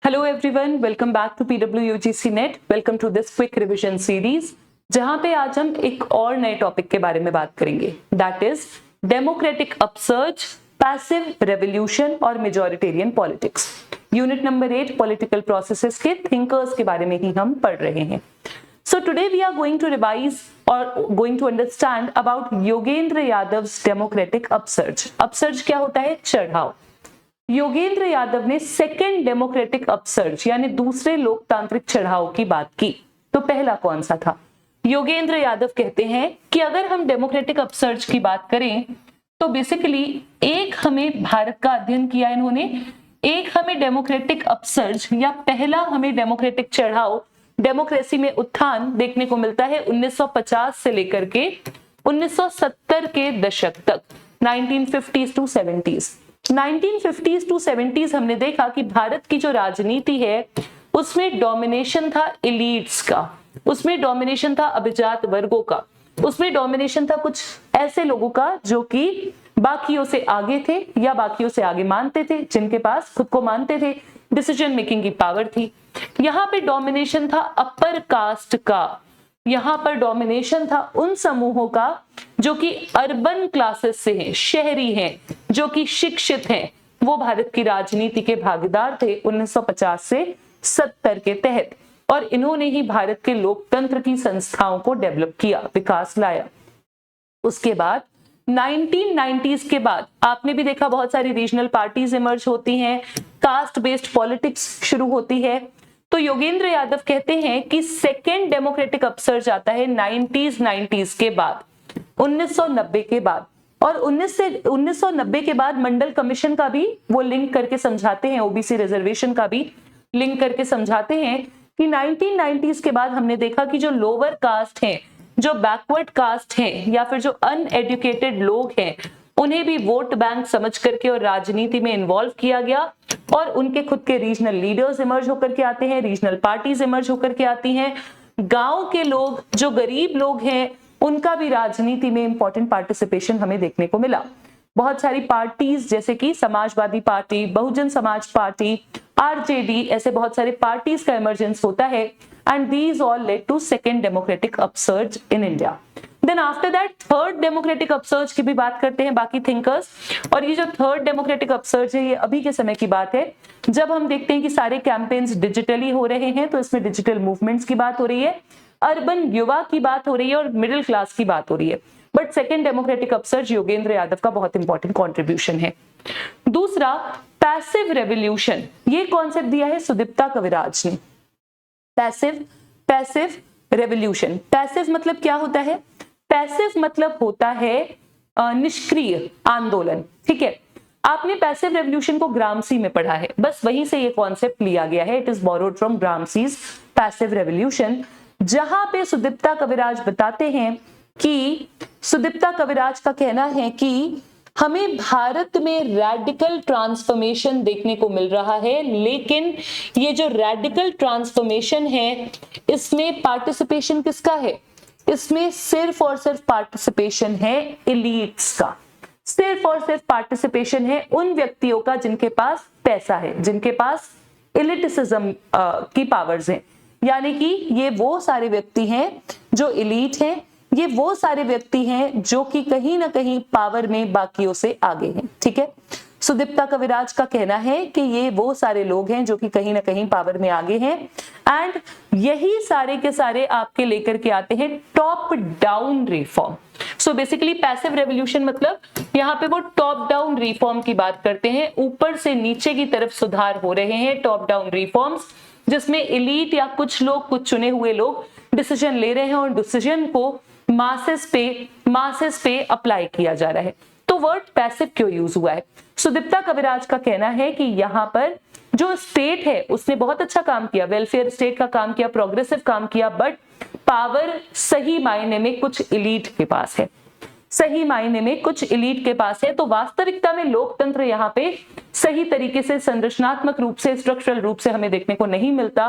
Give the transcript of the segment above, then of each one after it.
Hello everyone, welcome back to PWUGC net. Welcome to this quick revision series, जहां पे आज हम एक और नए टॉपिक के बारे में बात करेंगे, that is democratic upsurge, passive revolution और majoritarian politics. Unit number 8 political processes के थिंकर्स के बारे में ही हम पढ़ रहे हैं। So today we are going to revise or going to understand about Yogendra Yadavs democratic upsurge. Upsurge क्या होता है? चढ़ाव। योगेंद्र यादव ने सेकेंड डेमोक्रेटिक अपसर्ज यानी दूसरे लोकतांत्रिक चढ़ाव की बात की। तो पहला कौन सा था? योगेंद्र यादव कहते हैं कि अगर हम डेमोक्रेटिक अपसर्ज की बात करें तो बेसिकली एक हमें भारत का अध्ययन किया इन्होंने, एक हमें डेमोक्रेटिक अपसर्ज या पहला हमें डेमोक्रेटिक चढ़ाव, डेमोक्रेसी में उत्थान देखने को मिलता है 1950 से लेकर के 1970 के दशक तक, 1950s to 70s। 1950s to 70s हमने देखा कि भारत की जो राजनीति है उसमें डोमिनेशन था एलीट्स का, उसमें डोमिनेशन था अभिजात वर्गों का, उसमें डोमिनेशन था कुछ ऐसे लोगों का जो कि बाकियों से आगे थे या बाकियों से आगे मानते थे, जिनके पास खुद को मानते थे, डिसीजन मेकिंग की पावर थी। यहाँ पे डोमिनेशन था अपर कास्ट का, यहाँ पर डोमिनेशन था उन समूहों का जो कि अर्बन क्लासेस से हैं, शहरी हैं, जो कि शिक्षित हैं, वो भारत की राजनीति के भागीदार थे 1950 से 70 के तहत, और इन्होंने ही भारत के लोकतंत्र की संस्थाओं को डेवलप किया, विकास लाया। उसके बाद 1990s के बाद आपने भी देखा बहुत सारी रीजनल पार्टीज इमर्ज होती हैं, कास्ट बेस्ड पॉलिटिक्स शुरू होती है। तो योगेंद्र यादव कहते हैं कि सेकेंड डेमोक्रेटिक अपसर्ज आता है 90s के बाद, 1990 के बाद, और 1990 के बाद मंडल कमीशन का भी वो लिंक करके समझाते हैं, ओबीसी रिजर्वेशन का भी लिंक करके समझाते हैं कि 1990s के बाद हमने देखा कि जो लोअर कास्ट हैं, जो बैकवर्ड कास्ट हैं या फिर जो अनएडुकेटेड लोग हैं, उन्हें भी वोट बैंक समझ करके और राजनीति में इन्वॉल्व किया गया, और उनके खुद के रीजनल लीडर्स इमर्ज होकर के आते हैं, रीजनल पार्टीज इमर्ज होकर के आती हैं। गांव के लोग, जो गरीब लोग हैं, उनका भी राजनीति में इंपॉर्टेंट पार्टिसिपेशन हमें देखने को मिला। बहुत सारी पार्टीज जैसे कि Samajwadi party, Bahujan Samaj party, RJD, ऐसे बहुत सारे पार्टीज का इमर्जेंस होता है, and these all lead to second democratic upsurge in India. Then after that third democratic upsurge की भी बात करते हैं बाकी थिंकर्स, और ये जो थर्ड डेमोक्रेटिक अपसर्ज है ये अभी के समय की बात है, जब हम देखते हैं कि सारे कैंपेन्स डिजिटली हो रहे हैं, तो इसमें डिजिटल मूवमेंट्स की बात हो रही है, अर्बन युवा की बात हो रही है और मिडिल क्लास की बात हो रही है। But second democratic upsurge Yogendra Yadav का बहुत इंपॉर्टेंट कॉन्ट्रीब्यूशन है। दूसरा, पैसिव रेवोल्यूशन, ये कॉन्सेप्ट दिया है सुदीप्ता कविराज ने। पैसिव रेवोल्यूशन, पैसिव मतलब क्या होता है? पैसिव मतलब होता है निष्क्रिय आंदोलन। ठीक है, आपने पैसिव रेवोल्यूशन को ग्रामसी में पढ़ा है, बस वहीं से ये कॉन्सेप्ट लिया गया है। It is borrowed from Gramsci's passive revolution, जहां पे सुदीप्ता कविराज बताते हैं कि सुदीप्ता कविराज का कहना है कि हमें भारत में रैडिकल ट्रांसफॉर्मेशन देखने को मिल रहा है, लेकिन ये जो रैडिकल ट्रांसफॉर्मेशन है इसमें पार्टिसिपेशन किसका है? इसमें सिर्फ और सिर्फ पार्टिसिपेशन है एलीट्स का, सिर्फ और सिर्फ पार्टिसिपेशन है उन व्यक्तियों का जिनके पास पैसा है, जिनके पास एलिटिसिज्म की पावर्स हैं। यानी कि ये वो सारे व्यक्ति हैं जो एलीट हैं, ये वो सारे व्यक्ति हैं जो कि कहीं ना कहीं पावर में बाकियों से आगे हैं। ठीक है, सुदीप्ता कविराज का कहना है कि ये वो सारे लोग हैं जो कि कहीं ना कहीं पावर में आगे हैं, एंड यही सारे के सारे आपके लेकर के आते हैं top down reform. So basically passive revolution मतलब यहाँ पे वो टॉप डाउन रिफॉर्म की बात करते हैं, ऊपर से नीचे की तरफ सुधार हो रहे हैं, टॉप डाउन रिफॉर्म्स, जिसमें एलीट या कुछ लोग, कुछ चुने हुए लोग डिसीजन ले रहे हैं और डिसीजन को मासेस पे अप्लाई किया जा रहा है। तो वर्ड पैसिव क्यों यूज हुआ है? सुदीप्ता कविराज का कहना है कि यहाँ पर जो स्टेट है उसने बहुत अच्छा काम किया, वेलफेयर स्टेट का काम किया, प्रोग्रेसिव काम किया, बट पावर सही मायने में कुछ एलीट के पास है, सही मायने में कुछ एलीट के पास है। तो वास्तविकता में लोकतंत्र यहाँ पे सही तरीके से, संरचनात्मक रूप से, स्ट्रक्चरल रूप से हमें देखने को नहीं मिलता,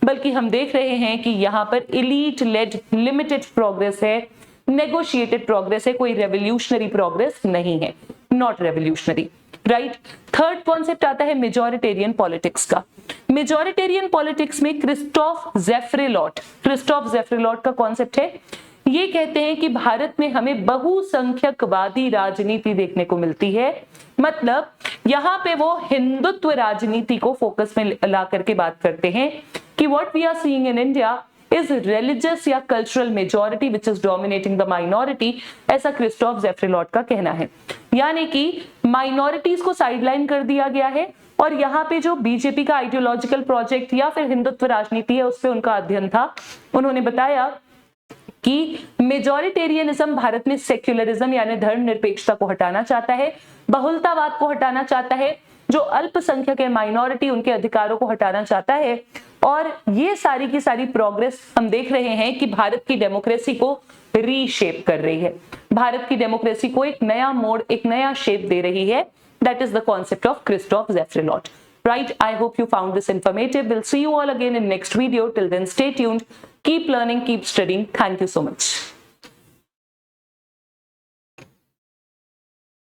बल्कि हम देख रहे हैं कि यहाँ पर एलीट लेड लिमिटेड प्रोग्रेस है, नेगोशिएटेड प्रोग्रेस है, कोई रेवोल्यूशनरी प्रोग्रेस नहीं है, not revolutionary. Right. Third concept आता है मेजॉरिटेरियन पॉलिटिक्स का। मेजॉरिटेरियन पॉलिटिक्स में क्रिस्टोफ ज़ेफिरेलॉट का कॉन्सेप्ट है, ये कहते हैं कि भारत में हमें बहुसंख्यकवादी राजनीति देखने को मिलती है। मतलब यहां पे वो हिंदुत्व राजनीति को फोकस में ला करके बात करते हैं कि what we are seeing in India is religious या cultural majority which is dominating the minority, ऐसा क्रिस्टोफ ज़ेफिरेलॉट का कहना है। यानी कि माइनॉरिटीज को साइडलाइन कर दिया गया है और यहाँ पे जो बीजेपी का आइडियोलॉजिकल प्रोजेक्ट या फिर हिंदुत्व राजनीति है उस पर उनका अध्ययन था। उन्होंने बताया कि मेजॉरिटेरियनिज्म भारत में सेक्युलरिज्म यानी धर्मनिरपेक्षता को हटाना चाहता है, बहुलतावाद को हटाना चाहता है, जो अल्पसंख्यक है माइनॉरिटी उनके अधिकारों को हटाना चाहता है। और ये सारी की सारी प्रोग्रेस हम देख रहे हैं कि भारत की डेमोक्रेसी को रीशेप कर रही है, भारत की डेमोक्रेसी को एक नया मोड़, एक नया शेप दे रही है। That is the concept of Christophe Jaffrelot. Right, I hope you found this informative. We'll see you all again in next video. Till then, stay tuned, keep learning, keep studying. Thank you so much.